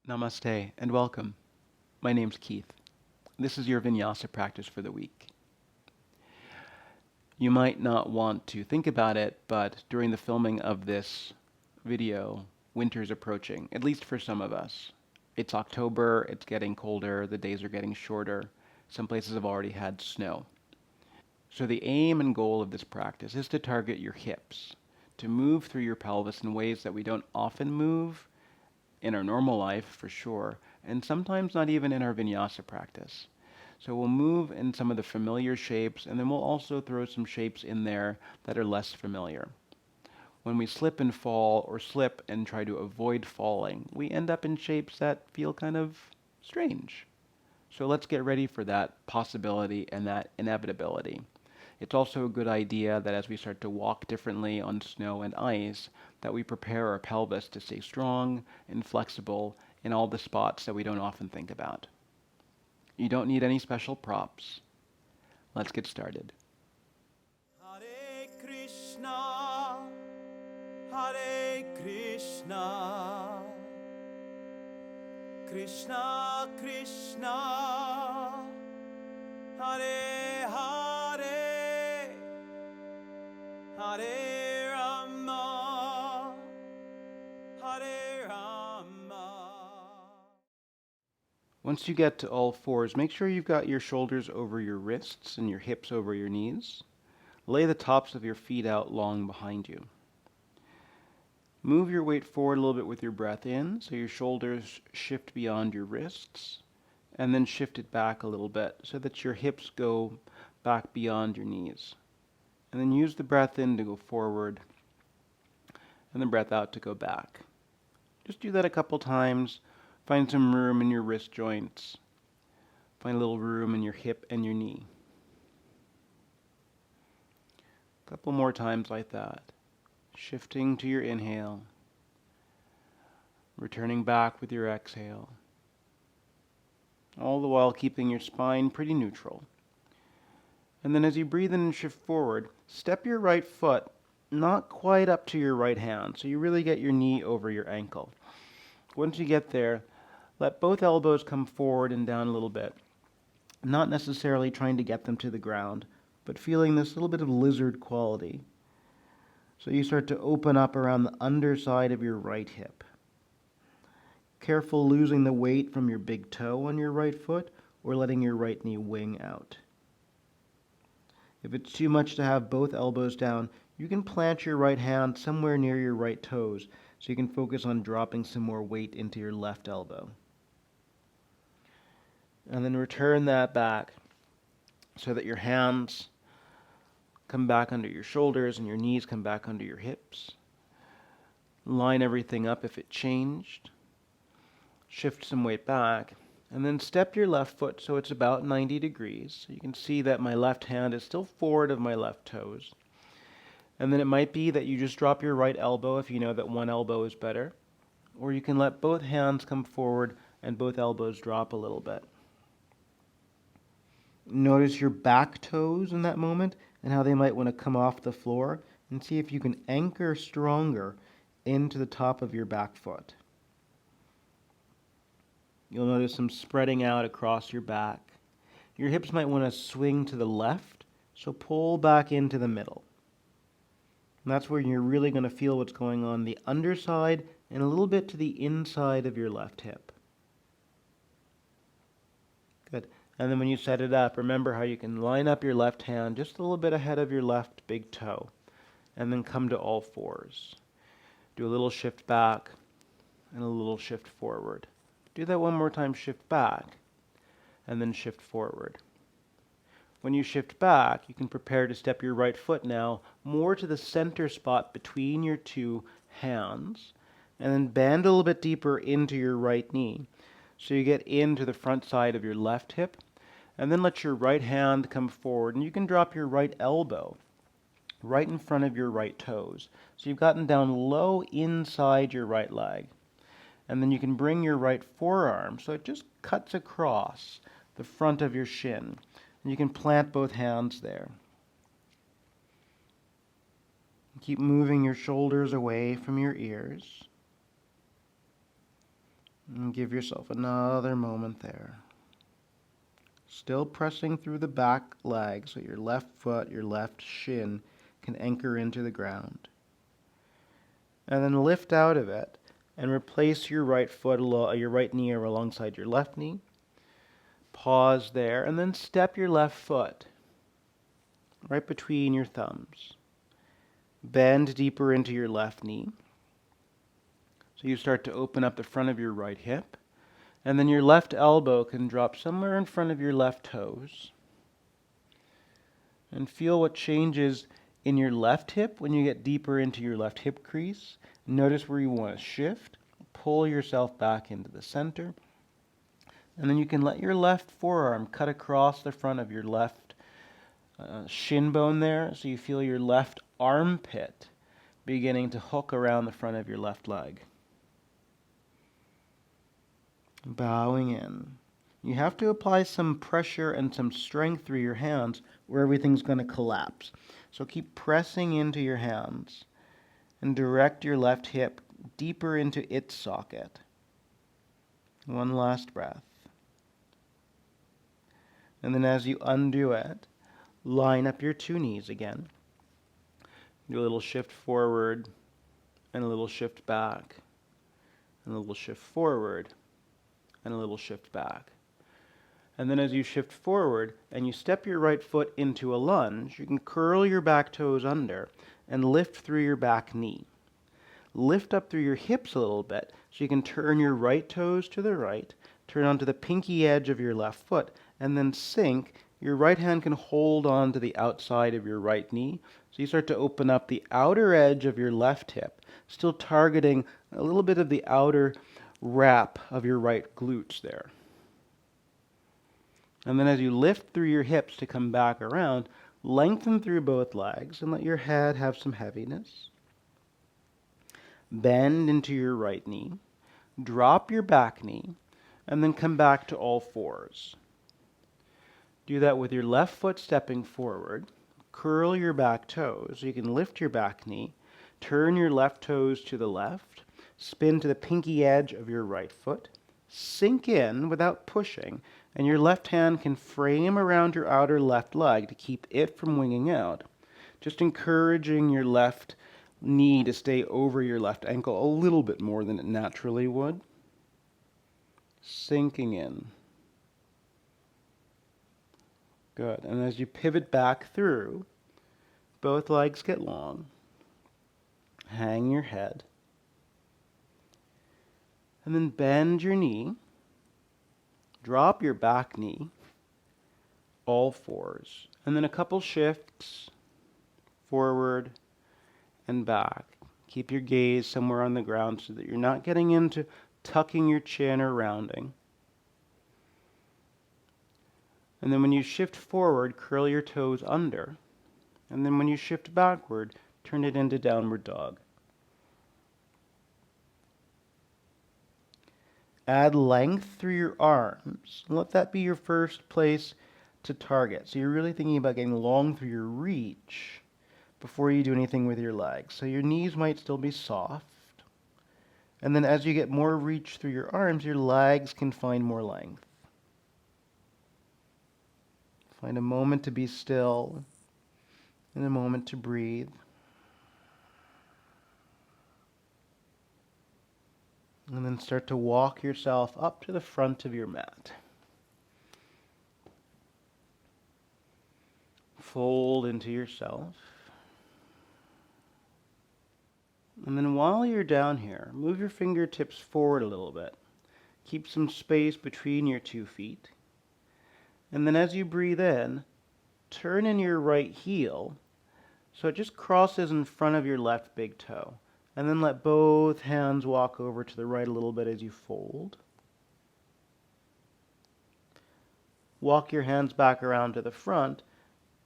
Namaste and welcome. My name's Keith. This is your Vinyasa practice for the week. You might not want to think about it, but during the filming of this video, winter's approaching, at least for some of us. It's October, it's getting colder, the days are getting shorter. Some places have already had snow. So the aim and goal of this practice is to target your hips, to move through your pelvis in ways that we don't often move in our normal life for sure, and sometimes not even in our vinyasa practice. So we'll move in some of the familiar shapes, and then we'll also throw some shapes in there that are less familiar. When we slip and fall, or slip and try to avoid falling, we end up in shapes that feel kind of strange. So let's get ready for that possibility and that inevitability. It's also a good idea that as we start to walk differently on snow and ice, that we prepare our pelvis to stay strong and flexible in all the spots that we don't often think about. You don't need any special props. Let's get started. Hare Krishna, Hare Krishna, Krishna Krishna, Hare Hare, Hare Rama, Hare Rama. Once you get to all fours, make sure you've got your shoulders over your wrists and your hips over your knees. Lay the tops of your feet out long behind you. Move your weight forward a little bit with your breath in, so your shoulders shift beyond your wrists, and then shift it back a little bit so that your hips go back beyond your knees. And then use the breath in to go forward, and the breath out to go back. Just do that a couple times. Find some room in your wrist joints. Find a little room in your hip and your knee. A couple more times like that. Shifting to your inhale. Returning back with your exhale. All the while keeping your spine pretty neutral. And then as you breathe in and shift forward, step your right foot not quite up to your right hand, so you really get your knee over your ankle. Once you get there, let both elbows come forward and down a little bit, not necessarily trying to get them to the ground, but feeling this little bit of lizard quality. So you start to open up around the underside of your right hip. Careful losing the weight from your big toe on your right foot or letting your right knee wing out. If it's too much to have both elbows down, you can plant your right hand somewhere near your right toes so you can focus on dropping some more weight into your left elbow. And then return that back so that your hands come back under your shoulders and your knees come back under your hips. Line everything up if it changed. Shift some weight back. And then step your left foot so it's about 90 degrees. So you can see that my left hand is still forward of my left toes. And then it might be that you just drop your right elbow if you know that one elbow is better. Or you can let both hands come forward and both elbows drop a little bit. Notice your back toes in that moment and how they might want to come off the floor, and see if you can anchor stronger into the top of your back foot. You'll notice some spreading out across your back. Your hips might want to swing to the left, so pull back into the middle. And that's where you're really going to feel what's going on the underside and a little bit to the inside of your left hip. Good. And then when you set it up, remember how you can line up your left hand just a little bit ahead of your left big toe, and then come to all fours. Do a little shift back and a little shift forward. Do that one more time, shift back, and then shift forward. When you shift back, you can prepare to step your right foot now more to the center spot between your two hands, and then bend a little bit deeper into your right knee. So you get into the front side of your left hip, and then let your right hand come forward, and you can drop your right elbow right in front of your right toes. So you've gotten down low inside your right leg. And then you can bring your right forearm so it just cuts across the front of your shin. And you can plant both hands there. Keep moving your shoulders away from your ears. And give yourself another moment there. Still pressing through the back leg so your left foot, your left shin can anchor into the ground. And then lift out of it and replace your right foot, your right knee alongside your left knee. Pause there and then step your left foot right between your thumbs. Bend deeper into your left knee. So you start to open up the front of your right hip. And then your left elbow can drop somewhere in front of your left toes. And feel what changes in your left hip when you get deeper into your left hip crease. Notice where you want to shift. Pull yourself back into the center. And then you can let your left forearm cut across the front of your left shin bone there, so you feel your left armpit beginning to hook around the front of your left leg. Bowing in. You have to apply some pressure and some strength through your hands or everything's going to collapse. So keep pressing into your hands and direct your left hip deeper into its socket. One last breath. And then as you undo it, line up your two knees again. Do a little shift forward and a little shift back. And a little shift forward and a little shift back. And then as you shift forward and you step your right foot into a lunge, you can curl your back toes under and lift through your back knee. Lift up through your hips a little bit so you can turn your right toes to the right, turn onto the pinky edge of your left foot, and then sink. Your right hand can hold on to the outside of your right knee. So you start to open up the outer edge of your left hip, still targeting a little bit of the outer wrap of your right glutes there. And then as you lift through your hips to come back around, lengthen through both legs and let your head have some heaviness. Bend into your right knee, drop your back knee, and then come back to all fours. Do that with your left foot stepping forward. Curl your back toes so you can lift your back knee, turn your left toes to the left, spin to the pinky edge of your right foot, sink in without pushing, and your left hand can frame around your outer left leg to keep it from winging out. Just encouraging your left knee to stay over your left ankle a little bit more than it naturally would. Sinking in. Good. And as you pivot back through, both legs get long. Hang your head. And then bend your knee. Drop your back knee. All fours. And then a couple shifts forward and back. Keep your gaze somewhere on the ground so that you're not getting into tucking your chin or rounding. And then when you shift forward, curl your toes under. And then when you shift backward, turn it into downward dog. Add length through your arms. Let that be your first place to target. So you're really thinking about getting long through your reach before you do anything with your legs. So your knees might still be soft. And then as you get more reach through your arms, your legs can find more length. Find a moment to be still and a moment to breathe. And then start to walk yourself up to the front of your mat. Fold into yourself. And then while you're down here, move your fingertips forward a little bit. Keep some space between your 2 feet. And then as you breathe in, turn in your right heel so it just crosses in front of your left big toe. And then let both hands walk over to the right a little bit as you fold. Walk your hands back around to the front.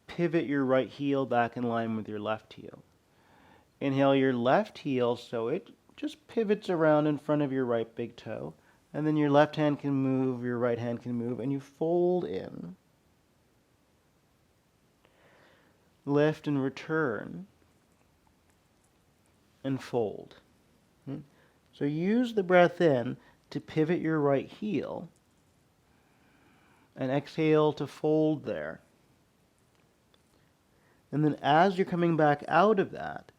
Pivot your right heel back in line with your left heel. Inhale your left heel so it just pivots around in front of your right big toe. And then your left hand can move, your right hand can move, and you fold in. Lift and return. And fold. So use the breath in to pivot your right heel. And exhale to fold there. And then as you're coming back out of that,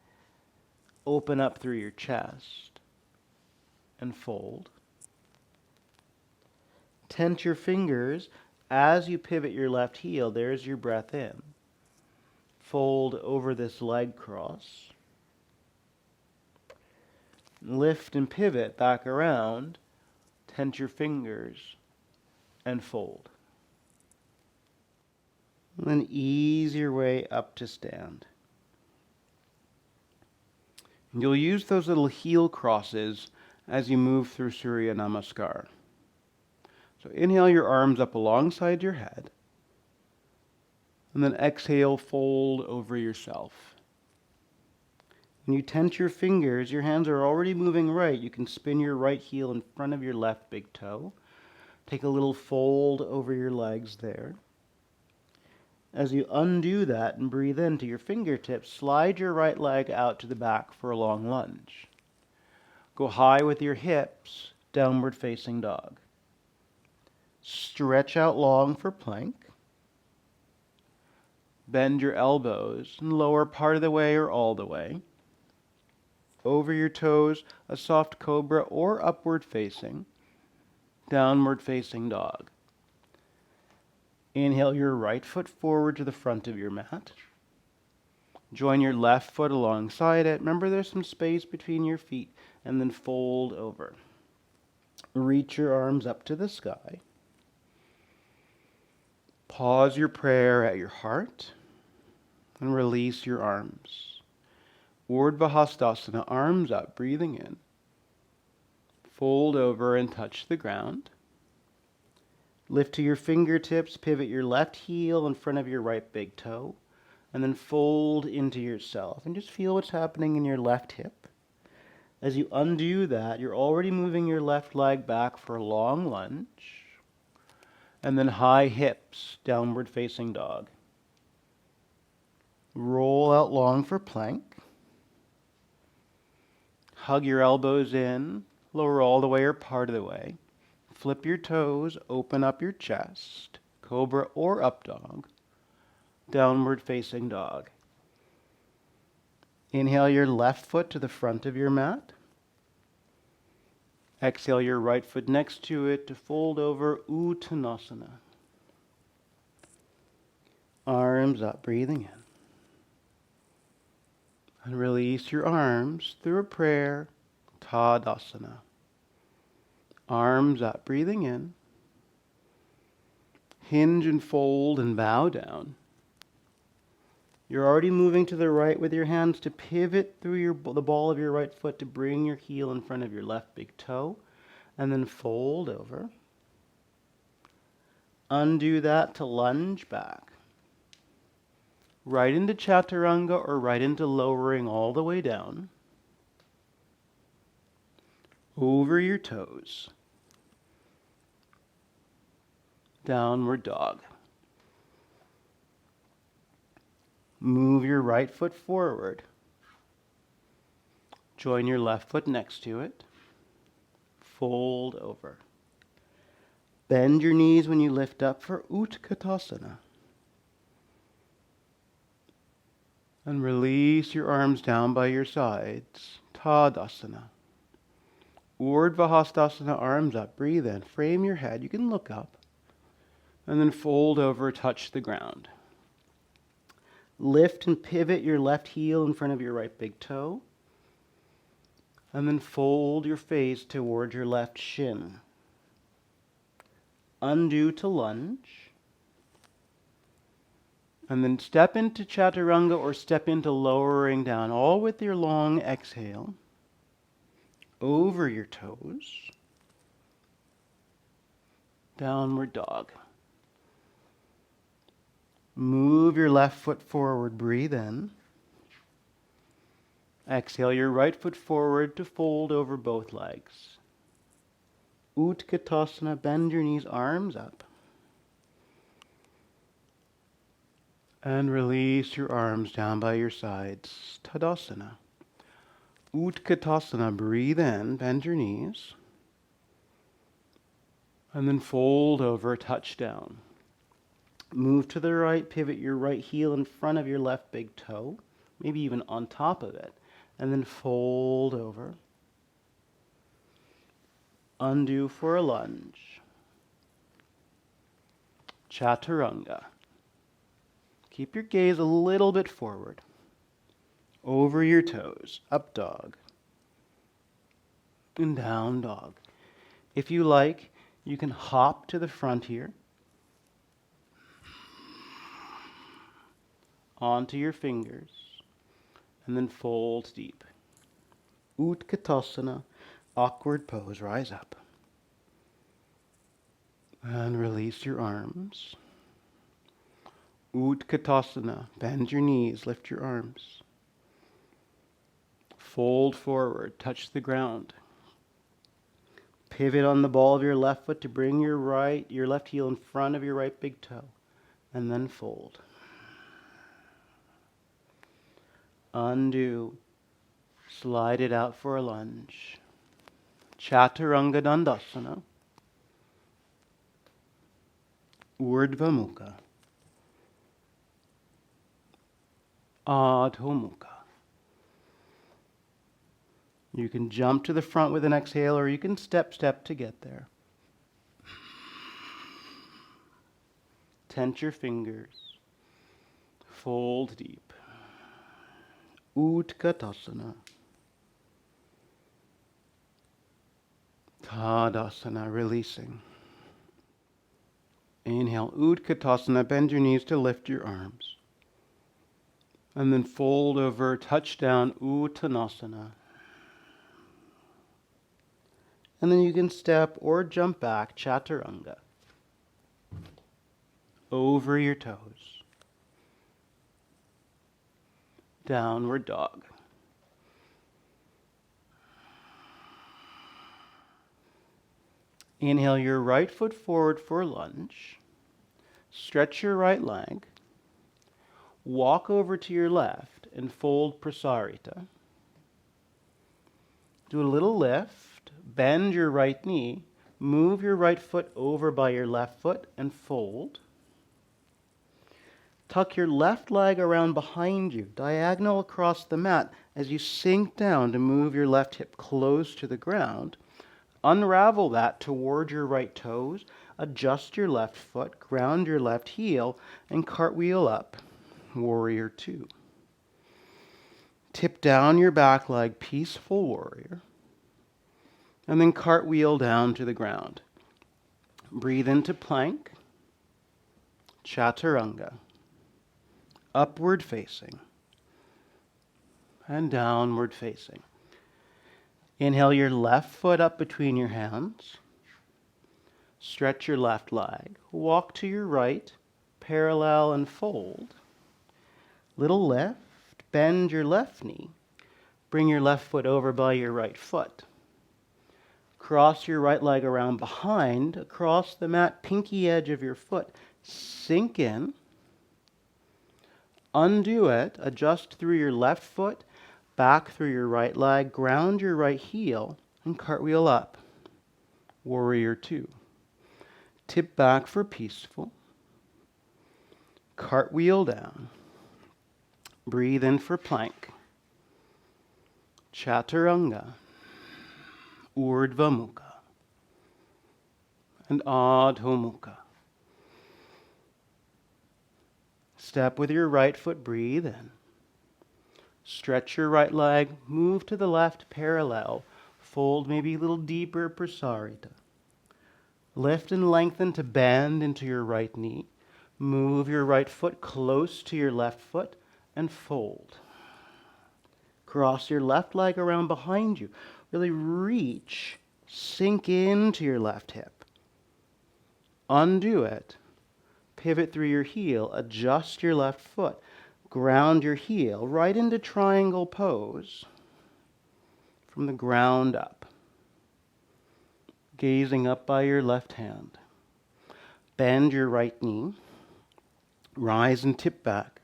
open up through your chest and fold. Tense your fingers as you pivot your left heel. There's your breath in. Fold over this leg cross. Lift and pivot back around. Tense your fingers and fold. And then ease your way up to stand. And you'll use those little heel crosses as you move through Surya Namaskar. So inhale your arms up alongside your head. And then exhale, fold over yourself. When you tense your fingers, your hands are already moving right. You can spin your right heel in front of your left big toe. Take a little fold over your legs there. As you undo that and breathe into your fingertips, slide your right leg out to the back for a long lunge. Go high with your hips, downward facing dog. Stretch out long for plank. Bend your elbows and lower part of the way or all the way. Over your toes, a soft cobra or upward facing, downward facing dog. Inhale your right foot forward to the front of your mat. Join your left foot alongside it. Remember there's some space between your feet, and then fold over. Reach your arms up to the sky. Pause your prayer at your heart and release your arms. Urdhva Hastasana, arms up, breathing in. Fold over and touch the ground. Lift to your fingertips, pivot your left heel in front of your right big toe, and then fold into yourself. And just feel what's happening in your left hip. As you undo that, you're already moving your left leg back for a long lunge. And then high hips, downward facing dog. Roll out long for plank. Hug your elbows in, lower all the way or part of the way. Flip your toes, open up your chest, cobra or up dog, downward facing dog. Inhale your left foot to the front of your mat. Exhale your right foot next to it to fold over Uttanasana. Arms up, breathing in. And release your arms through a prayer, Tadasana. Arms up, breathing in. Hinge and fold and bow down. You're already moving to the right with your hands to pivot through the ball of your right foot to bring your heel in front of your left big toe. And then fold over. Undo that to lunge back. Right into Chaturanga or right into lowering all the way down. Over your toes. Downward dog. Move your right foot forward. Join your left foot next to it. Fold over. Bend your knees when you lift up for Utkatasana. And release your arms down by your sides. Tadasana. Urdhva Hastasana, arms up. Breathe in. Frame your head. You can look up. And then fold over, touch the ground. Lift and pivot your left heel in front of your right big toe. And then fold your face toward your left shin. Undo to lunge. And then step into Chaturanga or step into lowering down, all with your long exhale. Over your toes. Downward dog. Move your left foot forward, breathe in. Exhale your right foot forward to fold over both legs. Utkatasana, bend your knees, arms up. And release your arms down by your sides. Tadasana. Utkatasana, breathe in, bend your knees. And then fold over, touch down. Move to the right, pivot your right heel in front of your left big toe, maybe even on top of it, and then fold over. Undo for a lunge. Chaturanga. Keep your gaze a little bit forward. Over your toes, up dog. And down dog. If you like, you can hop to the front here. Onto your fingers. And then fold deep. Utkatasana, awkward pose, rise up. And release your arms. Utkatasana, bend your knees, lift your arms. Fold forward, touch the ground. Pivot on the ball of your left foot to bring your left heel in front of your right big toe. And then fold. Undo. Slide it out for a lunge. Chaturanga Dandasana. Urdhva Mukha. Adho Mukha. You can jump to the front with an exhale, or you can step to get there. Tense your fingers. Fold deep. Utkatasana. Tadasana, releasing. Inhale, Utkatasana, bend your knees to lift your arms. And then fold over, touch down, Uttanasana. And then you can step or jump back, Chaturanga. Over your toes. Downward dog. Inhale your right foot forward for lunge. Stretch your right leg. Walk over to your left and fold Prasarita. Do a little lift. Bend your right knee. Move your right foot over by your left foot and fold. Tuck your left leg around behind you, diagonal across the mat as you sink down to move your left hip close to the ground. Unravel that toward your right toes, adjust your left foot, ground your left heel, and cartwheel up. Warrior 2. Tip down your back leg, peaceful warrior, and then cartwheel down to the ground. Breathe into plank, chaturanga, upward facing, and downward facing. Inhale your left foot up between your hands. Stretch your left leg. Walk to your right, parallel and fold. Little lift, bend your left knee. Bring your left foot over by your right foot. Cross your right leg around behind, across the mat, pinky edge of your foot. Sink in. Undo it, adjust through your left foot, back through your right leg, ground your right heel, and cartwheel up. Warrior 2. Tip back for peaceful. Cartwheel down. Breathe in for plank. Chaturanga. Urdhva Mukha. And Adho Mukha. Step with your right foot, breathe in. Stretch your right leg, move to the left parallel. Fold maybe a little deeper, Prasarita. Lift and lengthen to bend into your right knee. Move your right foot close to your left foot and fold. Cross your left leg around behind you. Really reach, sink into your left hip. Undo it. Pivot through your heel, adjust your left foot. Ground your heel right into triangle pose from the ground up. Gazing up by your left hand. Bend your right knee. Rise and tip back.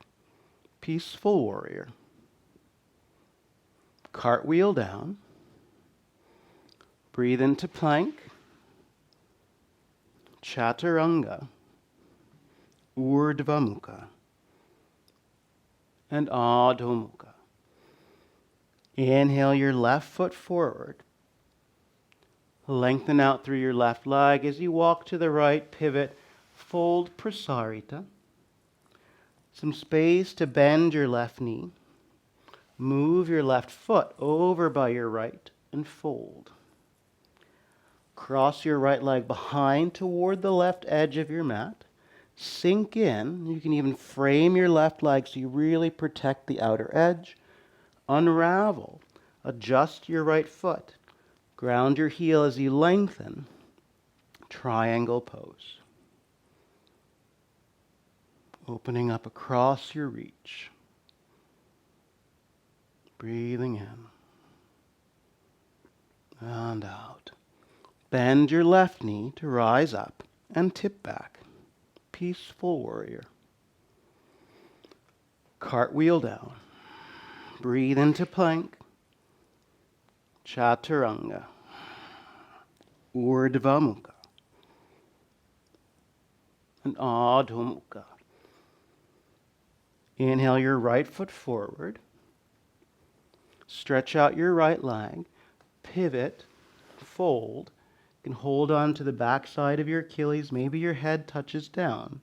Peaceful warrior. Cartwheel down. Breathe into plank. Chaturanga, Urdhva Mukha, and Adho Mukha. Inhale your left foot forward. Lengthen out through your left leg as you walk to the right, pivot, fold Prasarita. Some space to bend your left knee. Move your left foot over by your right and fold. Cross your right leg behind toward the left edge of your mat. Sink in. You can even frame your left leg so you really protect the outer edge. Unravel. Adjust your right foot. Ground your heel as you lengthen. Triangle pose. Opening up across your reach. Breathing in and out. Bend your left knee to rise up and tip back. Peaceful warrior. Cartwheel down. Breathe into plank. Chaturanga. Urdhva Mukha. And Adho Mukha. Inhale your right foot forward. Stretch out your right leg. Pivot. Fold. You can hold on to the back side of your Achilles. Maybe your head touches down.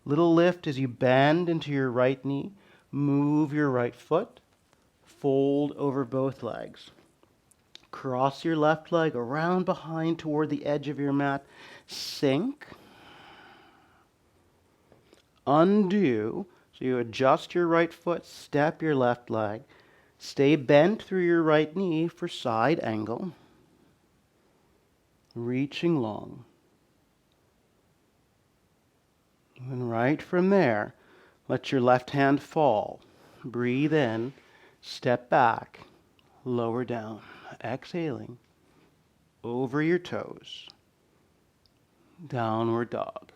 Little lift as you bend into your right knee. Move your right foot. Fold over both legs. Cross your left leg around behind toward the edge of your mat. Sink. Undo. So you adjust your right foot, step your left leg. Stay bent through your right knee for side angle. Reaching long. And right from there, let your left hand fall. Breathe in, step back, lower down. Exhaling over your toes. Downward dog.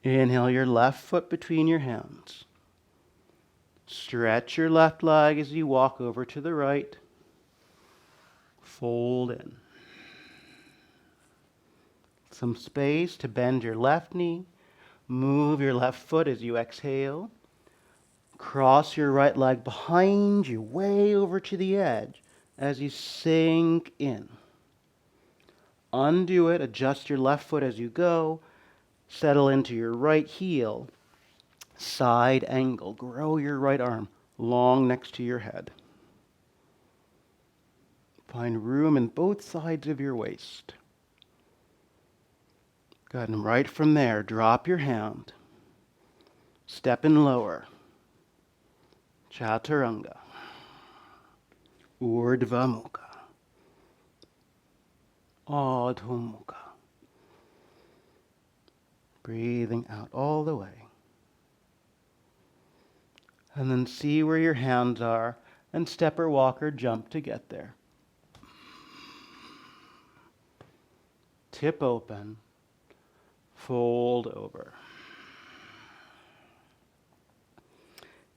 Inhale your left foot between your hands. Stretch your left leg as you walk over to the right. Fold in. Some space to bend your left knee. Move your left foot as you exhale. Cross your right leg behind you, way over to the edge as you sink in. Undo it, adjust your left foot as you go. Settle into your right heel. Side angle. Grow your right arm long next to your head. Find room in both sides of your waist. Good, and right from there, drop your hand. Step in lower. Chaturanga. Urdhva Mukha. Adho Mukha. Breathing out all the way. And then see where your hands are and step or walk or jump to get there. Tip open. Fold over.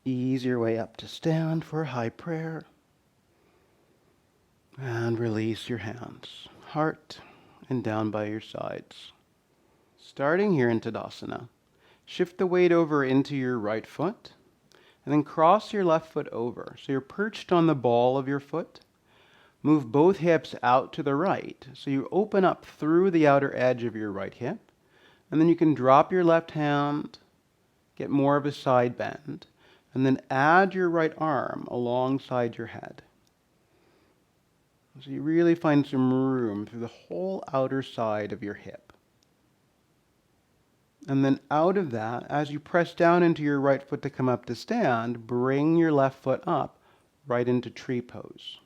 Ease your way up to stand for high prayer. And release your hands, heart, and down by your sides. Starting here in Tadasana, shift the weight over into your right foot, and then cross your left foot over. So you're perched on the ball of your foot. Move both hips out to the right, so you open up through the outer edge of your right hip, and then you can drop your left hand, get more of a side bend, and then add your right arm alongside your head. So you really find some room through the whole outer side of your hip. And then out of that, as you press down into your right foot to come up to stand, bring your left foot up right into tree pose.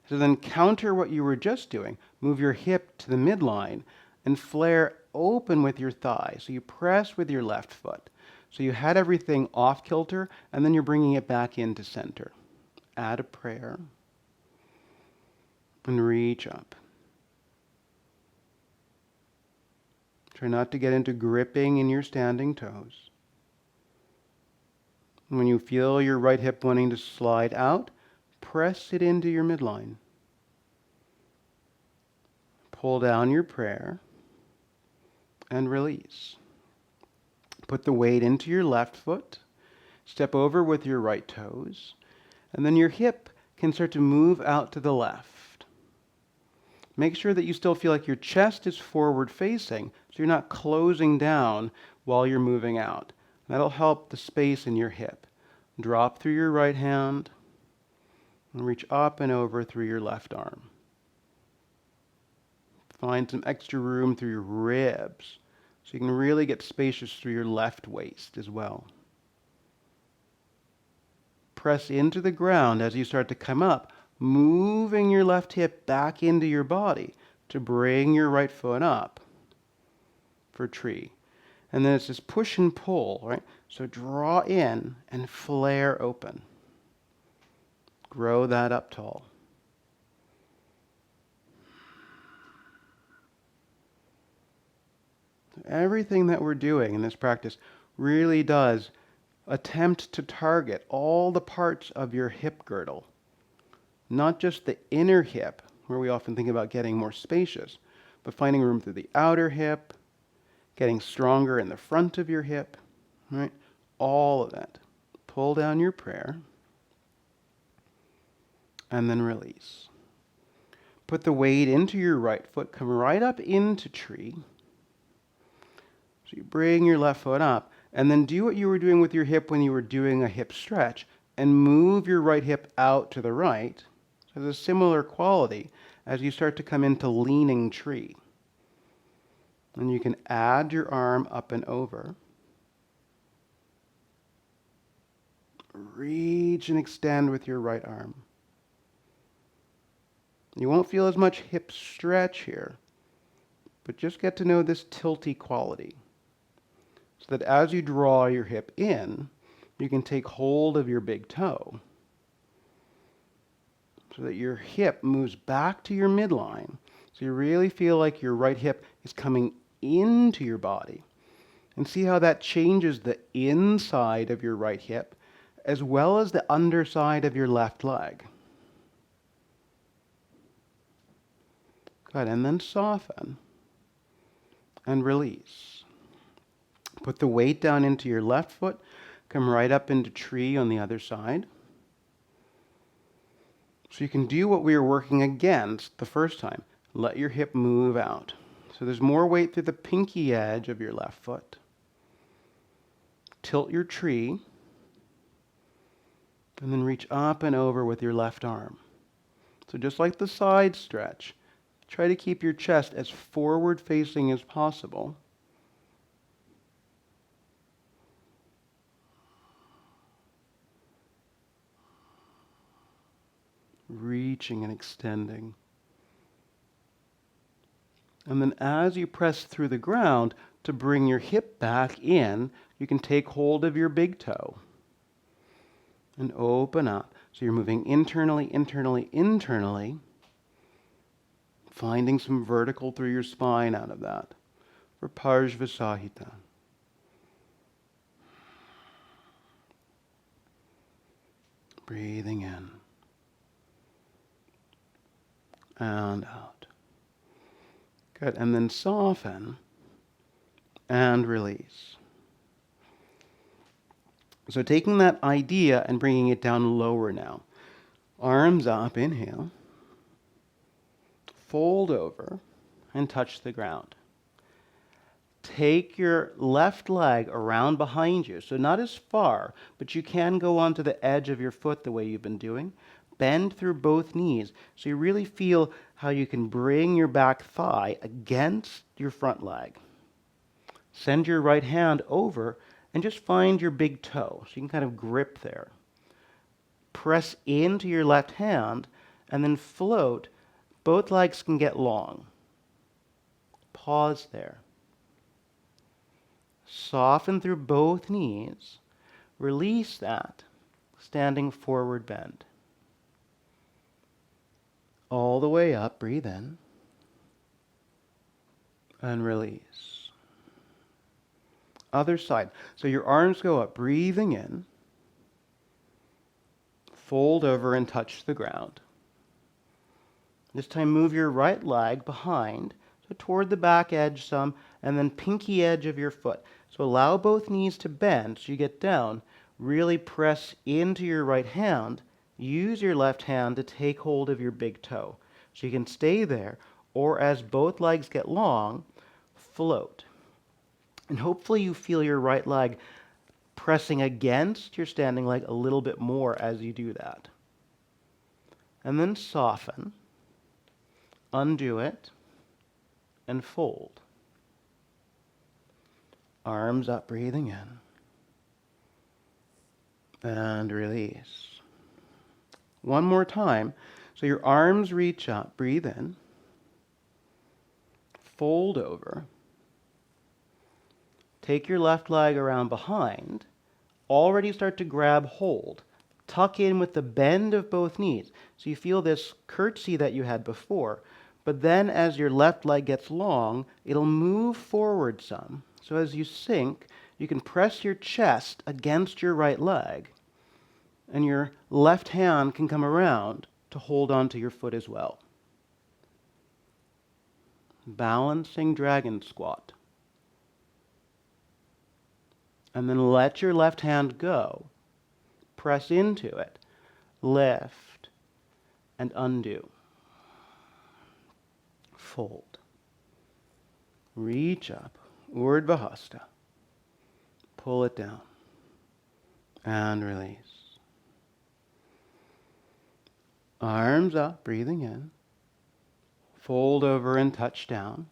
So then counter what you were just doing. Move your hip to the midline and flare open with your thigh. So you press with your left foot. So you had everything off kilter, and then you're bringing it back into center. Add a prayer. And reach up. Try not to get into gripping in your standing toes. When you feel your right hip wanting to slide out, press it into your midline. Pull down your prayer. and release. Put the weight into your left foot. Step over with your right toes. And then your hip can start to move out to the left. Make sure that you still feel like your chest is forward facing, so you're not closing down while you're moving out. That'll help the space in your hip. Drop through your right hand and reach up and over through your left arm. Find some extra room through your ribs so you can really get spacious through your left waist as well. Press into the ground as you start to come up, moving your left hip back into your body to bring your right foot up for tree. And then it's this push and pull, right? So draw in and flare open. Grow that up tall. Everything that we're doing in this practice really does attempt to target all the parts of your hip girdle. Not just the inner hip, where we often think about getting more spacious, but finding room through the outer hip, getting stronger in the front of your hip, right? All of that. Pull down your prayer, and then release. Put the weight into your right foot, come right up into tree. So you bring your left foot up, and then do what you were doing with your hip when you were doing a hip stretch, and move your right hip out to the right. So there's a similar quality as you start to come into leaning tree. And you can add your arm up and over. Reach and extend with your right arm. You won't feel as much hip stretch here, but just get to know this tilty quality. So that as you draw your hip in, you can take hold of your big toe. So that your hip moves back to your midline. So you really feel like your right hip is coming into your body. And see how that changes the inside of your right hip as well as the underside of your left leg. Good, and then soften and release. Put the weight down into your left foot. Come right up into tree on the other side. So you can do what we were working against the first time. Let your hip move out. So there's more weight through the pinky edge of your left foot. Tilt your tree. And then reach up and over with your left arm. So just like the side stretch, try to keep your chest as forward facing as possible. Reaching and extending. And then as you press through the ground to bring your hip back in, you can take hold of your big toe and open up. So you're moving internally, finding some vertical through your spine out of that for Parshvasahita. Breathing in and out. Good, and then soften and release. So taking that idea and bringing it down lower now. Arms up, inhale. Fold over and touch the ground. Take your left leg around behind you, so not as far, but you can go onto the edge of your foot the way you've been doing. Bend through both knees so you really feel how you can bring your back thigh against your front leg. Send your right hand over and just find your big toe so you can kind of grip there. Press into your left hand and then float. Both legs can get long. Pause there. Soften through both knees. Release that, standing forward bend. All the way up, breathe in. And release. Other side. So your arms go up, breathing in. Fold over and touch the ground. This time move your right leg behind. So So toward the back edge some, and then pinky edge of your foot. So allow both knees to bend so you get down. Really press into your right hand. Use your left hand to take hold of your big toe. So you can stay there, or as both legs get long, float. And hopefully you feel your right leg pressing against your standing leg a little bit more as you do that. And then soften, undo it, and fold. Arms up, breathing in. And release. One more time. So your arms reach up, breathe in. Fold over. Take your left leg around behind. Already start to grab hold. Tuck in with the bend of both knees. So you feel this curtsy that you had before. But then as your left leg gets long, it'll move forward some. So as you sink, you can press your chest against your right leg. And your left hand can come around to hold onto your foot as well. Balancing dragon squat. And then let your left hand go. Press into it. Lift and undo. Fold. Reach up. Urdhva Hasta. Pull it down. And release. Arms up, breathing in. Fold over and touch down.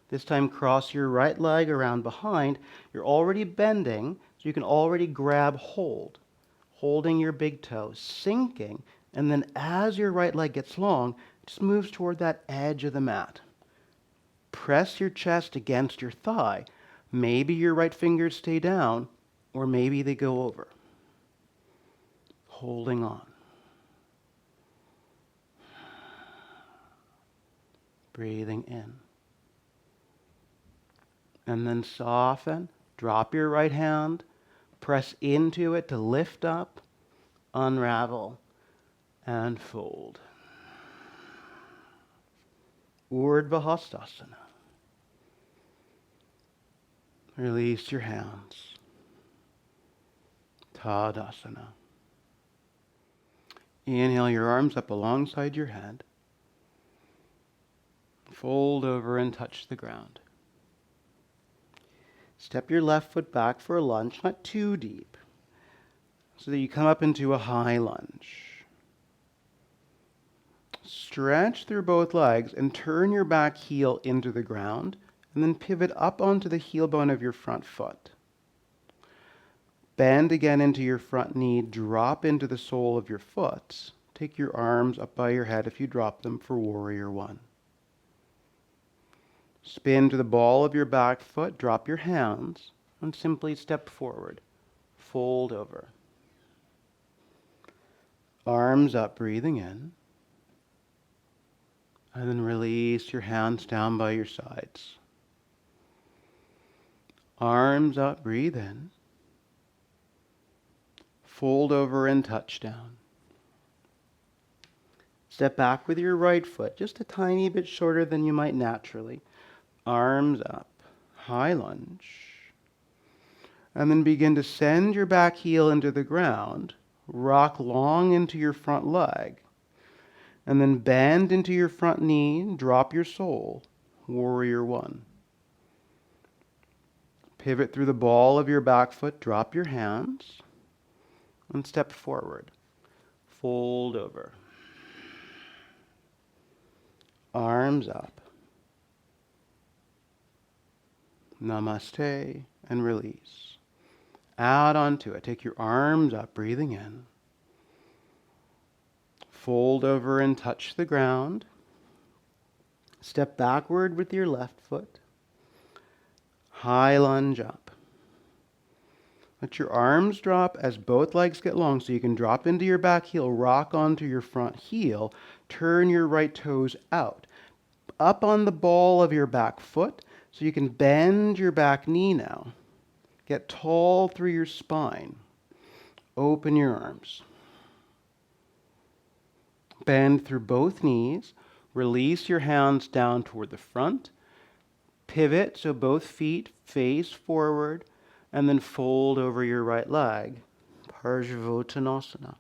This time cross your right leg around behind. You're already bending, so you can already grab hold. Holding your big toe, sinking, and then as your right leg gets long, it just moves toward that edge of the mat. Press your chest against your thigh. Maybe your right fingers stay down, or maybe they go over. Holding on. Breathing in. And then soften. Drop your right hand. Press into it to lift up, unravel, and fold. Urdhva Hastasana. Release your hands. Tadasana. Inhale your arms up alongside your head. Fold over and touch the ground. Step your left foot back for a lunge, not too deep, so that you come up into a high lunge. Stretch through both legs and turn your back heel into the ground, and then pivot up onto the heel bone of your front foot. Bend again into your front knee, drop into the sole of your foot. Take your arms up by your head if you drop them for Warrior One. Spin to the ball of your back foot, drop your hands, and simply step forward. Fold over. Arms up, breathing in. And then release your hands down by your sides. Arms up, breathe in. Fold over and touch down. Step back with your right foot, just a tiny bit shorter than you might naturally. Arms up, high lunge. And then begin to send your back heel into the ground. Rock long into your front leg. And then bend into your front knee, drop your sole. Warrior One. Pivot through the ball of your back foot, drop your hands, and step forward. Fold over. Arms up. Namaste, and release. Out onto it. Take your arms up, breathing in. Fold over and touch the ground. Step backward with your left foot. High lunge up. Let your arms drop as both legs get long so you can drop into your back heel, rock onto your front heel, turn your right toes out. Up on the ball of your back foot so you can bend your back knee now. Get tall through your spine. Open your arms. Bend through both knees. Release your hands down toward the front Pivot so both feet face forward and then fold over your right leg. Parsvottanasana.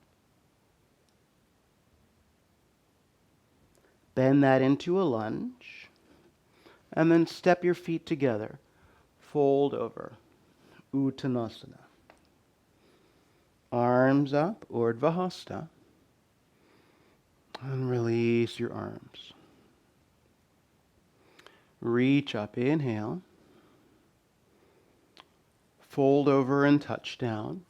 Bend that into a lunge and then step your feet together. Fold over. Uttanasana. Arms up, Urdhva Hasta. And release your arms. Reach up, inhale. Fold over and touch down.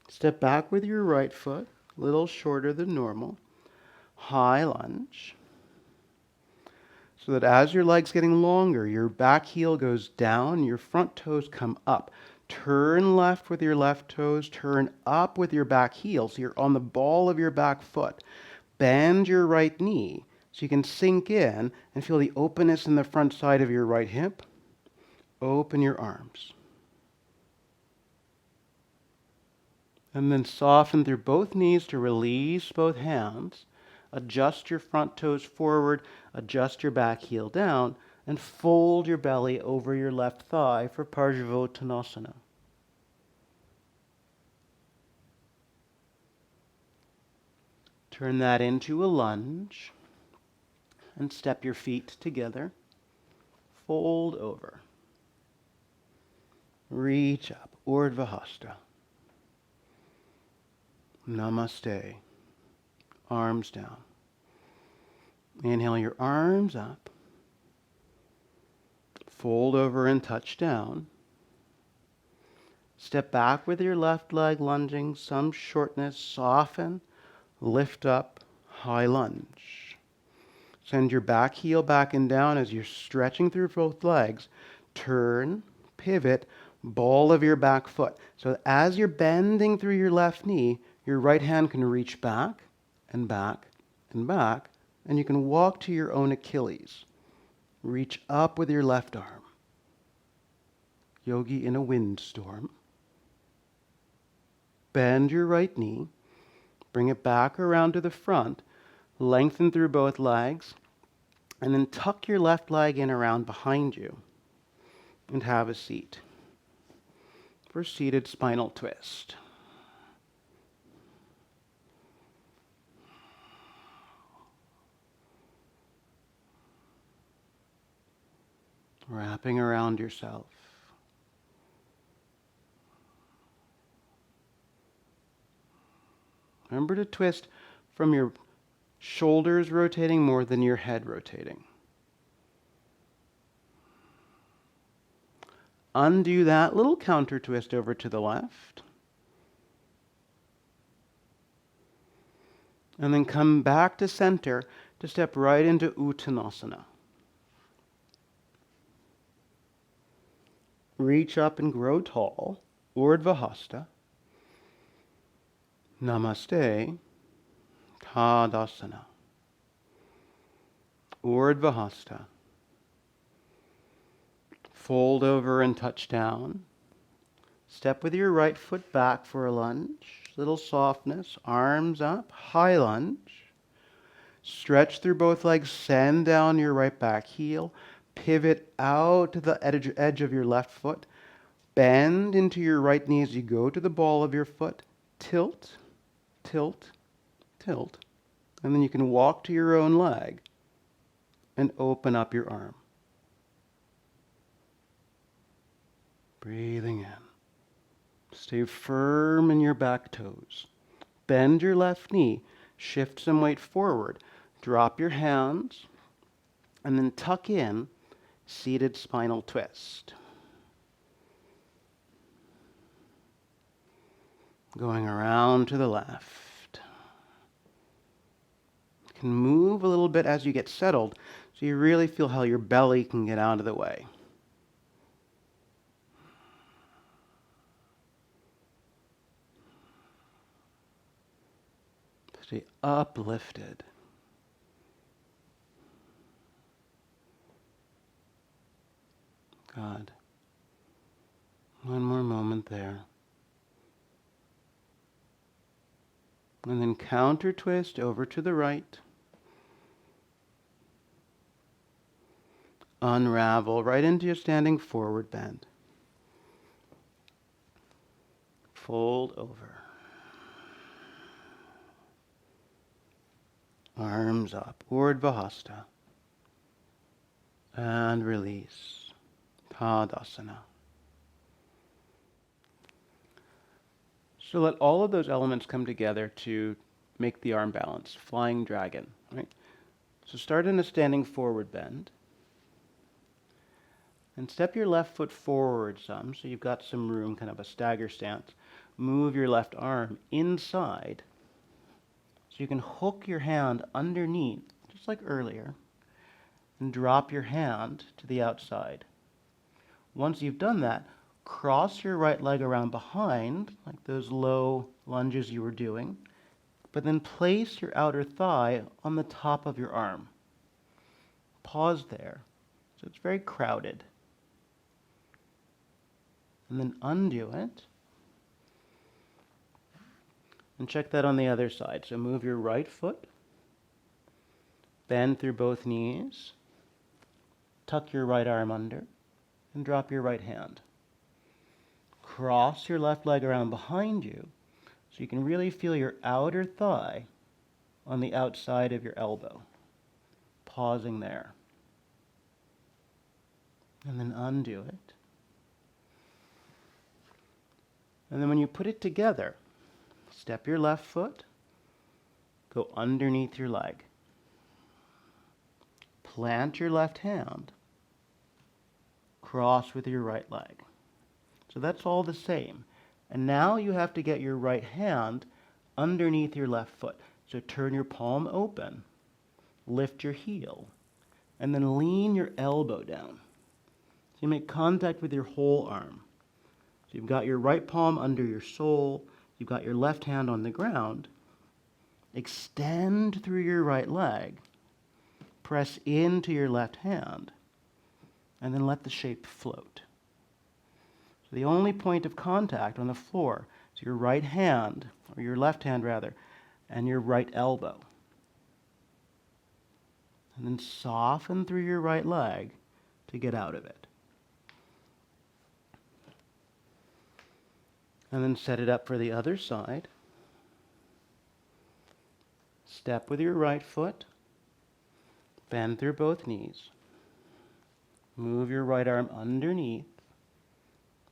Step back with your right foot, a little shorter than normal. High lunge. So that as your leg's getting longer, your back heel goes down, your front toes come up. Turn left with your left toes, turn up with your back heel, so you're on the ball of your back foot. Bend your right knee so you can sink in and feel the openness in the front side of your right hip. Open your arms. And then soften through both knees to release both hands. Adjust your front toes forward, adjust your back heel down, and fold your belly over your left thigh for Parsvottanasana. Turn that into a lunge and step your feet together. Fold over. Reach up, Urdhva Hasta. Namaste. Arms down. Inhale your arms up. Fold over and touch down. Step back with your left leg lunging, some shortness, soften, lift up, high lunge. Send your back heel back and down as you're stretching through both legs. Turn, pivot, ball of your back foot. So as you're bending through your left knee, your right hand can reach back and back and back, and you can walk to your own Achilles. Reach up with your left arm. Yogi in a windstorm. Bend your right knee. Bring it back around to the front. Lengthen through both legs. And then tuck your left leg in around behind you. And have a seat. For seated spinal twist. Wrapping around yourself. Remember to twist from your shoulders rotating more than your head rotating. Undo that little counter twist over to the left. And then come back to center to step right into Uttanasana. Reach up and grow tall, Urdhva Hasta. Namaste, Tadasana. Urdhva Hasta. Fold over and touch down. Step with your right foot back for a lunge. Little softness, arms up, high lunge. Stretch through both legs, send down your right back heel. Pivot out to the edge of your left foot. Bend into your right knee as you go to the ball of your foot. Tilt, tilt, tilt. And then you can walk to your own leg and open up your arm. Breathing in. Stay firm in your back toes. Bend your left knee. Shift some weight forward. Drop your hands. And then tuck in. Seated spinal twist. Going around to the left. You can move a little bit as you get settled, so you really feel how your belly can get out of the way. Stay uplifted. God. One more moment there. And then counter twist over to the right. Unravel right into your standing forward bend. Fold over. Arms up, Urdhva. And release, Tadasana. So let all of those elements come together to make the arm balance, flying dragon, right? So start in a standing forward bend. And step your left foot forward some, so you've got some room, kind of a stagger stance. Move your left arm inside, so you can hook your hand underneath, just like earlier, and drop your hand to the outside. Once you've done that, cross your right leg around behind, like those low lunges you were doing, but then place your outer thigh on the top of your arm. Pause there, so it's very crowded. And then undo it. And check that on the other side. So move your right foot, bend through both knees, tuck your right arm under, and drop your right hand. Cross your left leg around behind you so you can really feel your outer thigh on the outside of your elbow. Pausing there. And then undo it. And then when you put it together, step your left foot, go underneath your leg. Plant your left hand, cross with your right leg. So that's all the same. And now you have to get your right hand underneath your left foot. So turn your palm open, lift your heel, and then lean your elbow down. So you make contact with your whole arm. So you've got your right palm under your sole, you've got your left hand on the ground. Extend through your right leg, press into your left hand, and then let the shape float. So the only point of contact on the floor is your right hand, or your left hand rather, and your right elbow. And then soften through your right leg to get out of it. And then set it up for the other side. Step with your right foot. Bend through both knees. Move your right arm underneath.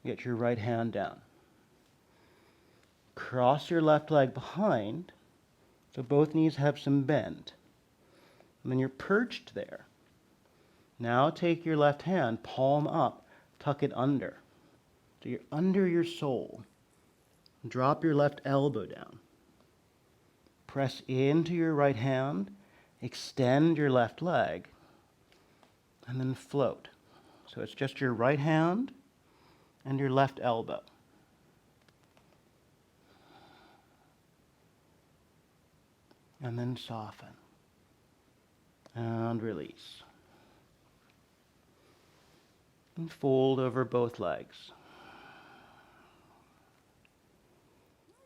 Get your right hand down. Cross your left leg behind, so both knees have some bend. And then you're perched there. Now take your left hand, palm up, tuck it under. So you're under your sole. Drop your left elbow down. Press into your right hand, extend your left leg, and then float. So it's just your right hand and your left elbow. And then soften. And release. And fold over both legs.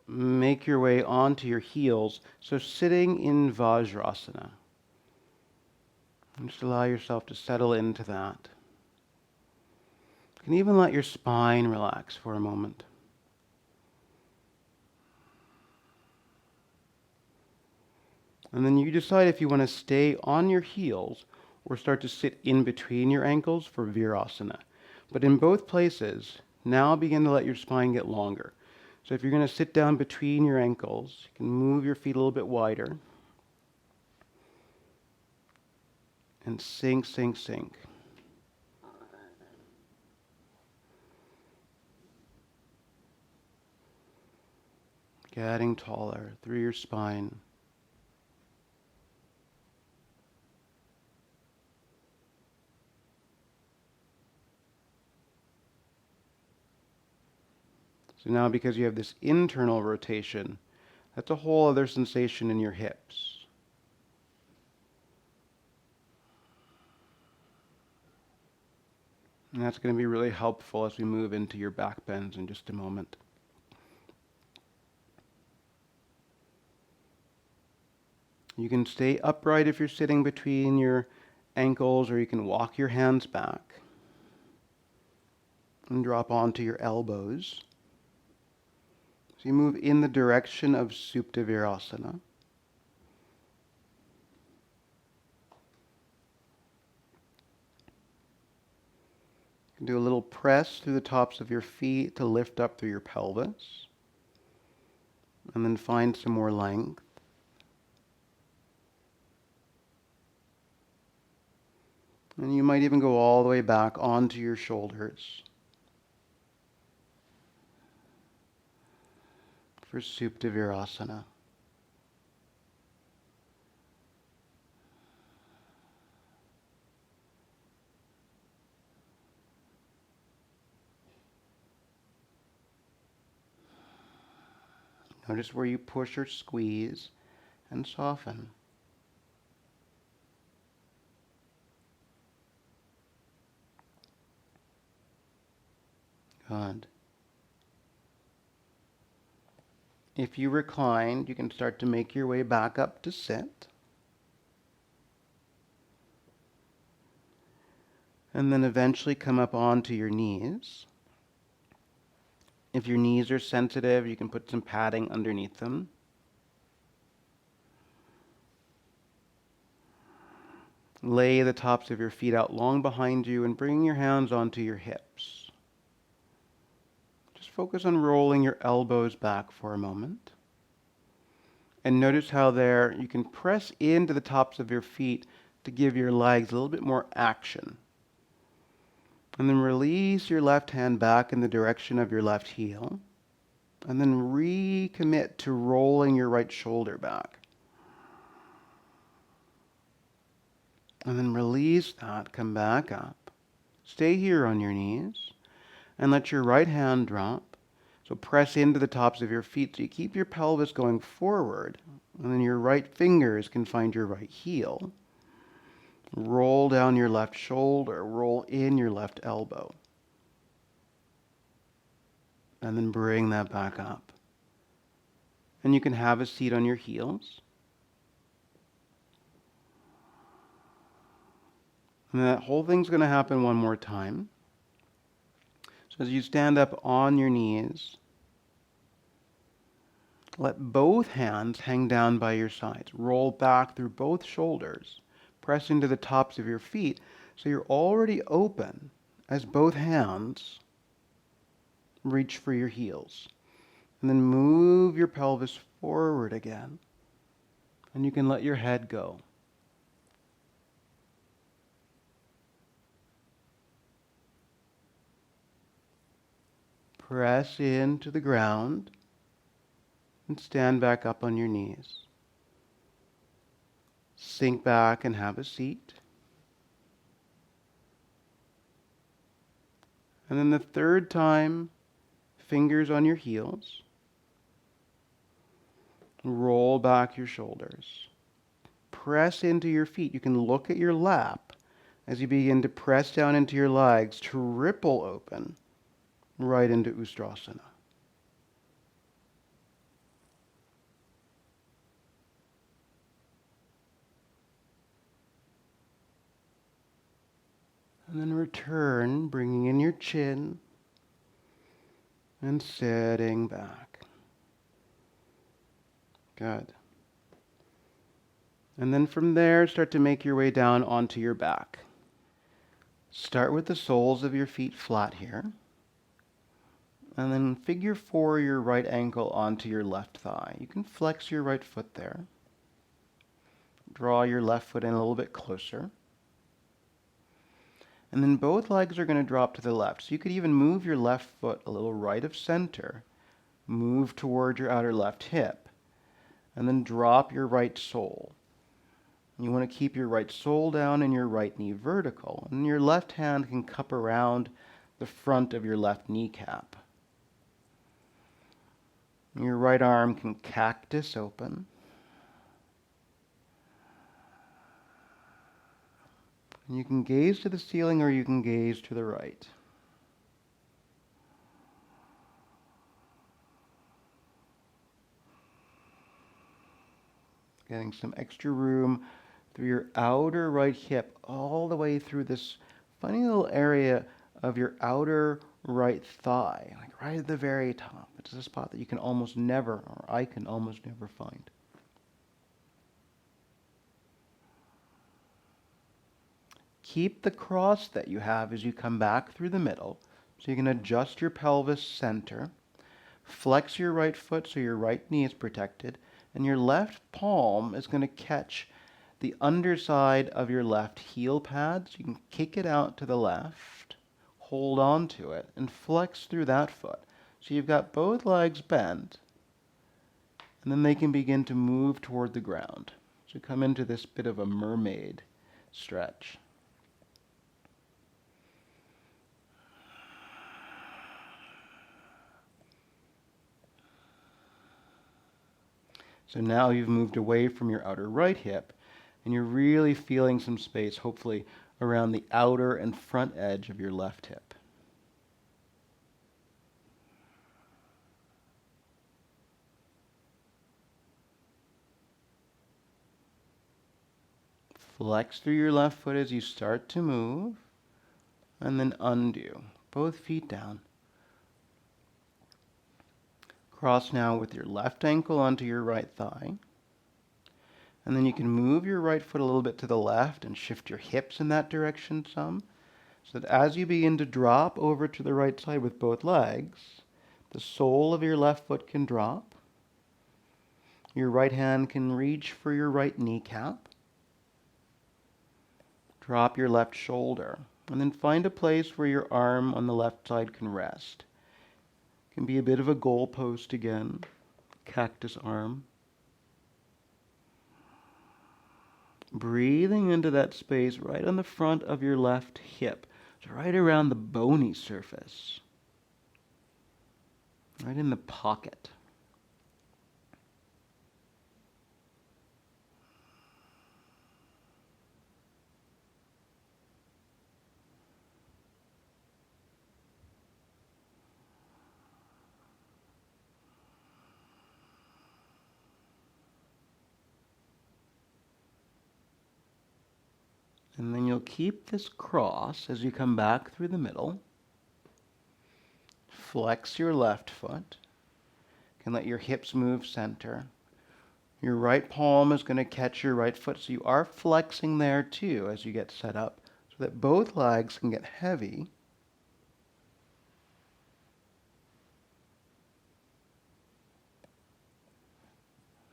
Make your way onto your heels, so sitting in Vajrasana. And just allow yourself to settle into that. You can even let your spine relax for a moment. And then you decide if you want to stay on your heels or start to sit in between your ankles for Virasana. But in both places, now begin to let your spine get longer. So if you're going to sit down between your ankles, you can move your feet a little bit wider. And sink, sink, sink. Getting taller through your spine. So now because you have this internal rotation, that's a whole other sensation in your hips. And that's going to be really helpful as we move into your back bends in just a moment. You can stay upright if you're sitting between your ankles, or you can walk your hands back and drop onto your elbows. So you move in the direction of Supta Virasana. You can do a little press through the tops of your feet to lift up through your pelvis. And then find some more length. And you might even go all the way back onto your shoulders for Supta Virasana. Notice where you push or squeeze and soften. Good. If you reclined, you can start to make your way back up to sit. And then eventually come up onto your knees. If your knees are sensitive, you can put some padding underneath them. Lay the tops of your feet out long behind you and bring your hands onto your hips. Just focus on rolling your elbows back for a moment. And notice how there you can press into the tops of your feet to give your legs a little bit more action. And then release your left hand back in the direction of your left heel. And then recommit to rolling your right shoulder back. And then release that, come back up. Stay here on your knees. And let your right hand drop. So press into the tops of your feet so you keep your pelvis going forward. And then your right fingers can find your right heel. Roll down your left shoulder, roll in your left elbow. And then bring that back up. And you can have a seat on your heels. And that whole thing's going to happen one more time. So as you stand up on your knees, let both hands hang down by your sides. Roll back through both shoulders. Press into the tops of your feet so you're already open as both hands reach for your heels. And then move your pelvis forward again. And you can let your head go. Press into the ground and stand back up on your knees. Sink back and have a seat. And then the third time, fingers on your heels. Roll back your shoulders. Press into your feet. You can look at your lap as you begin to press down into your legs to ripple open right into Ustrasana. And then return, bringing in your chin and setting back. Good. And then from there, start to make your way down onto your back. Start with the soles of your feet flat here. And then figure 4 your right ankle onto your left thigh. You can flex your right foot there. Draw your left foot in a little bit closer. And then both legs are going to drop to the left. So you could even move your left foot a little right of center. Move toward your outer left hip. And then drop your right sole. You want to keep your right sole down and your right knee vertical. And your left hand can cup around the front of your left kneecap. Your right arm can cactus open. And you can gaze to the ceiling or you can gaze to the right. Getting some extra room through your outer right hip, all the way through this funny little area of your outer right thigh, like right at the very top. It's a spot that you can almost never, or I can almost never find. Keep the cross that you have as you come back through the middle, so you can adjust your pelvis center. Flex your right foot so your right knee is protected, and your left palm is going to catch the underside of your left heel pad. So you can kick it out to the left, hold on to it, and flex through that foot. So you've got both legs bent, and then they can begin to move toward the ground. So come into this bit of a mermaid stretch. So now you've moved away from your outer right hip, and you're really feeling some space, hopefully, around the outer and front edge of your left hip. Flex through your left foot as you start to move, and then undo. Both feet down. Cross now with your left ankle onto your right thigh. And then you can move your right foot a little bit to the left and shift your hips in that direction some, so that as you begin to drop over to the right side with both legs, the sole of your left foot can drop. Your right hand can reach for your right kneecap. Drop your left shoulder, and then find a place where your arm on the left side can rest. It can be a bit of a goalpost again, cactus arm. Breathing into that space right on the front of your left hip, so right around the bony surface, right in the pocket. And then you'll keep this cross as you come back through the middle. Flex your left foot. You can let your hips move center. Your right palm is going to catch your right foot, so you are flexing there too as you get set up, so that both legs can get heavy.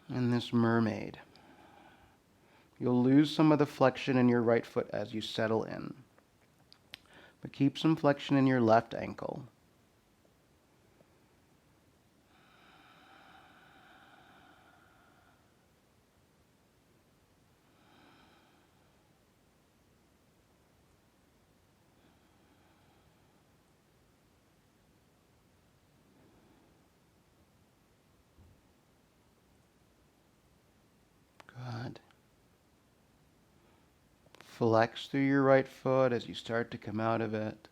And this mermaid. You'll lose some of the flexion in your right foot as you settle in. But keep some flexion in your left ankle. Good. Flex through your right foot as you start to come out of it.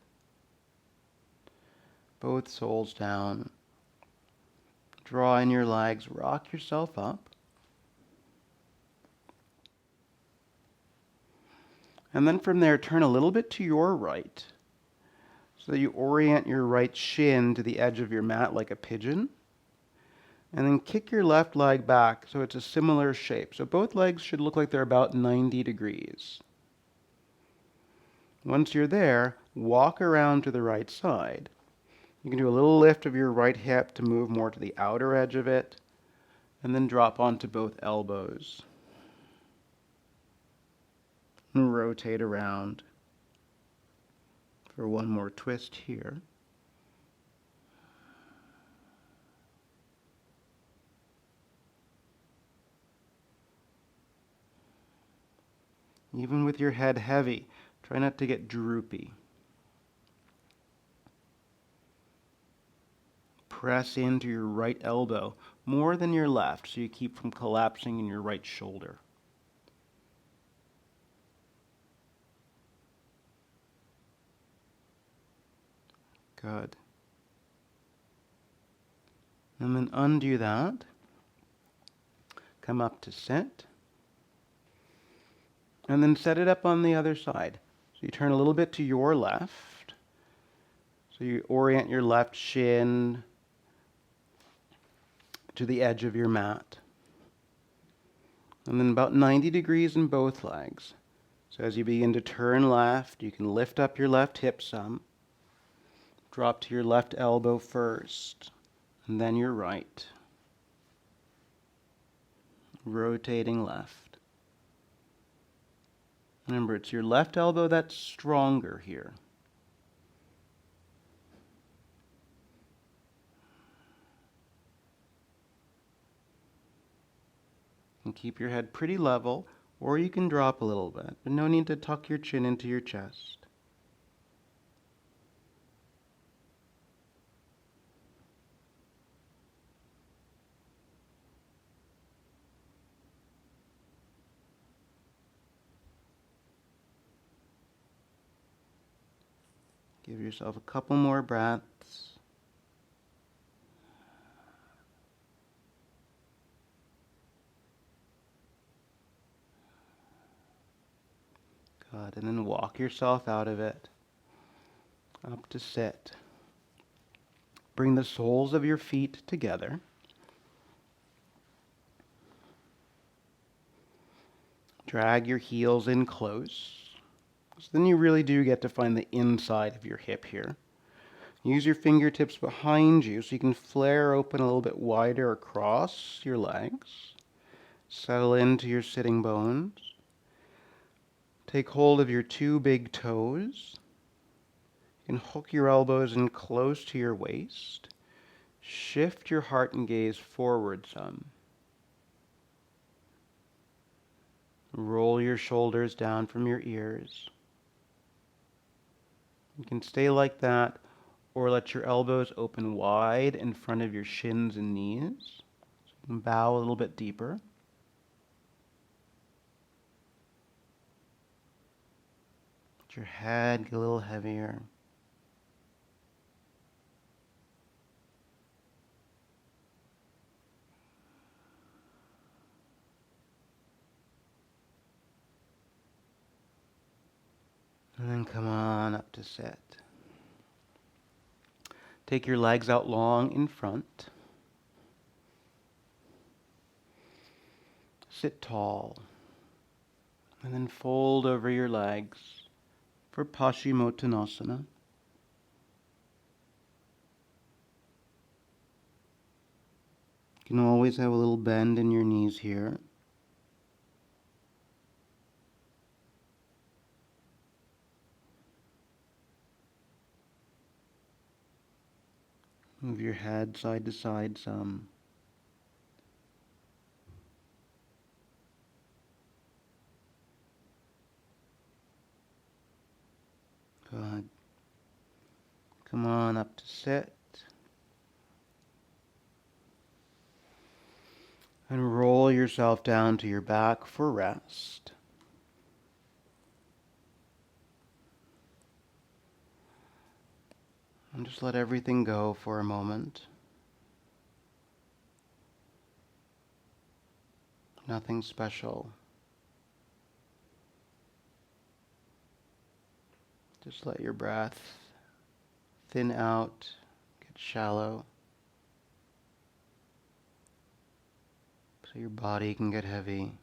Both soles down. Draw in your legs, rock yourself up. And then from there, turn a little bit to your right, so that you orient your right shin to the edge of your mat like a pigeon. And then kick your left leg back so it's a similar shape. So both legs should look like they're about 90 degrees. Once you're there, walk around to the right side. You can do a little lift of your right hip to move more to the outer edge of it, and then drop onto both elbows. And rotate around for one more twist here. Even with your head heavy, try not to get droopy. Press into your right elbow more than your left so you keep from collapsing in your right shoulder. Good. And then undo that. Come up to sit. And then set it up on the other side. So you turn a little bit to your left. So you orient your left shin to the edge of your mat. And then about 90 degrees in both legs. So as you begin to turn left, you can lift up your left hip some. Drop to your left elbow first, and then your right. Rotating left. Remember, it's your left elbow that's stronger here. And keep your head pretty level, or you can drop a little bit, but no need to tuck your chin into your chest. Give yourself a couple more breaths. Good, and then walk yourself out of it. Up to sit. Bring the soles of your feet together. Drag your heels in close. So then you really do get to find the inside of your hip here. Use your fingertips behind you so you can flare open a little bit wider across your legs. Settle into your sitting bones. Take hold of your two big toes. You can hook your elbows in close to your waist. Shift your heart and gaze forward some. Roll your shoulders down from your ears. You can stay like that, or let your elbows open wide in front of your shins and knees. So you can bow a little bit deeper. Let your head get a little heavier. And then come on up to sit. Take your legs out long in front. Sit tall. And then fold over your legs for Paschimottanasana. You can always have a little bend in your knees here. Move your head side to side some. Good. Come on up to sit. And roll yourself down to your back for rest. And just let everything go for a moment. Nothing special. Just let your breath thin out, get shallow, so your body can get heavy.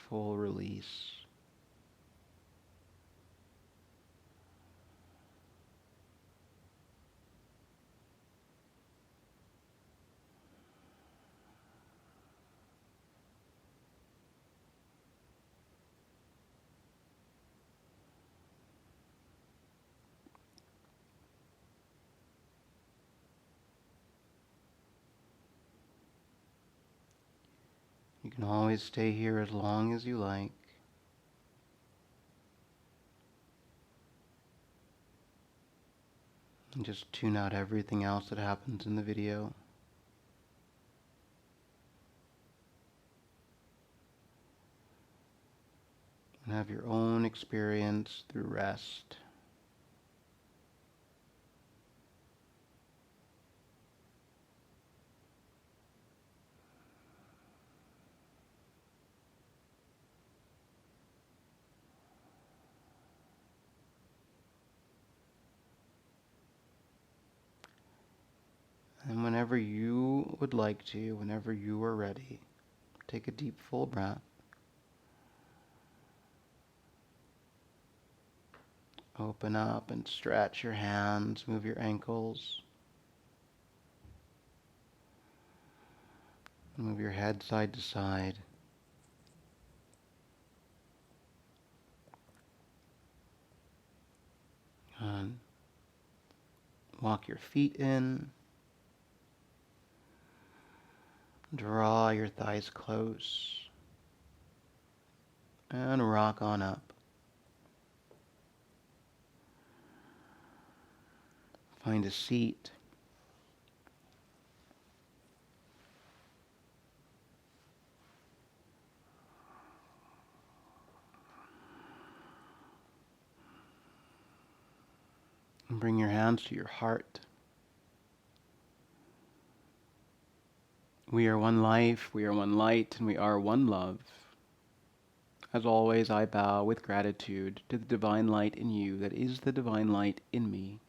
Full release. You can always stay here as long as you like. And just tune out everything else that happens in the video. And have your own experience through rest. whenever you would like to, whenever you are ready, take a deep, full breath. Open up and stretch your hands, move your ankles. Move your head side to side. And walk your feet in. Draw your thighs close. And rock on up. Find a seat. And bring your hands to your heart. We are one life, we are one light, and we are one love. As always, I bow with gratitude to the divine light in you that is the divine light in me.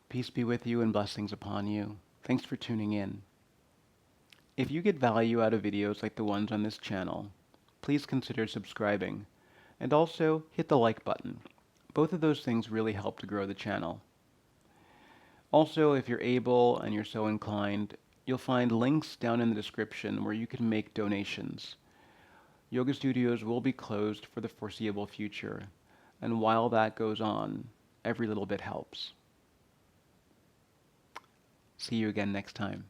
Peace be with you and blessings upon you. Thanks for tuning in. If you get value out of videos like the ones on this channel, please consider subscribing and also hit the like button. Both of those things really help to grow the channel. Also, if you're able and you're so inclined, you'll find links down in the description where you can make donations. Yoga studios will be closed for the foreseeable future, and while that goes on, every little bit helps. See you again next time.